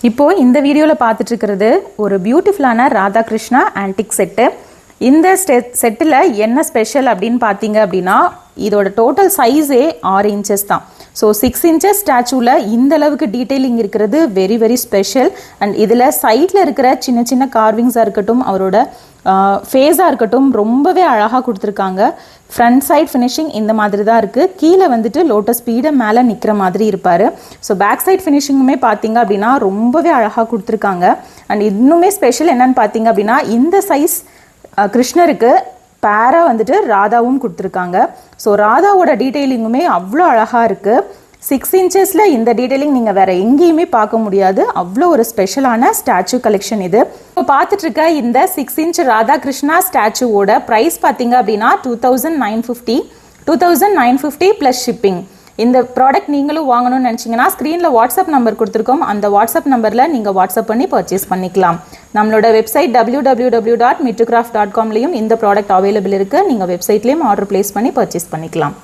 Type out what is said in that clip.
இப்போ இந்த வீடியோவில் பார்த்துட்டு இருக்கிறது ஒரு பியூட்டிஃபுல்லான ராதாகிருஷ்ணா ஆன்டிக் செட்டு. இந்த செட்டில் என்ன ஸ்பெஷல் அப்படின்னு பார்த்தீங்க அப்படின்னா, இதோட டோட்டல் சைஸே 6 இன்ச்சஸ் தான். ஸோ 6 இன்ச்சஸ் ஸ்டாச்சூவில் இந்த அளவுக்கு டீட்டெயிலிங் இருக்கிறது வெரி வெரி ஸ்பெஷல். அண்ட் இதில் சைடில் இருக்கிற சின்ன சின்ன கார்விங்ஸாக இருக்கட்டும், அவரோட ஃபேஸாக இருக்கட்டும், ரொம்பவே அழகாக கொடுத்துருக்காங்க. ஃப்ரண்ட் சைட் ஃபினிஷிங் இந்த மாதிரி தான் இருக்குது. கீழே வந்துட்டு லோட்டஸ் பீடை மேலே நிற்கிற மாதிரி இருப்பார். ஸோ பேக் சைட் ஃபினிஷிங்குமே பார்த்தீங்க அப்படின்னா ரொம்பவே அழகாக கொடுத்துருக்காங்க. அண்ட் இன்னுமே ஸ்பெஷல் என்னன்னு பார்த்தீங்க அப்படின்னா, இந்த சைஸ் கிருஷ்ணருக்கு பேரா வந்துட்டு ராதாவும் கொடுத்துருக்காங்க. ஸோ ராதாவோட டீட்டெயிலிங்குமே அவ்வளோ அழகாக இருக்குது. 6 இன்ச்சஸில் இந்த டீட்டெயிலிங் நீங்கள் வேறு எங்கேயுமே பார்க்க முடியாது. அவ்வளோ ஒரு ஸ்பெஷலான ஸ்டாச்சு கலெக்ஷன் இது. இப்போ பார்த்துட்டு இருக்க இந்த 6 இன்ச் ராதாகிருஷ்ணா ஸ்டாச்சுவோட ப்ரைஸ் பார்த்தீங்க அப்படின்னா 2950 ப்ளஸ் ஷிப்பிங். இந்த ப்ராடக்ட் நீங்களும் வாங்கணும்னு நினச்சிங்கன்னா ஸ்க்ரீனில் வாட்ஸ்அப் நம்பர் கொடுத்துருக்கோம். அந்த வாட்ஸ்அப் நம்பரில் நீங்கள் வாட்ஸ்அப் பண்ணி பர்ச்சேஸ் பண்ணிக்கலாம். நம்மளோட வெப்சைட் www.mittucraft.com இந்த ப்ராடக்ட் அவைலபிள் இருக்குது. நீங்கள் வெப்சைட்லேயும் ஆர்டர் பிளேஸ் பண்ணி பர்ச்சேஸ் பண்ணிக்கலாம்.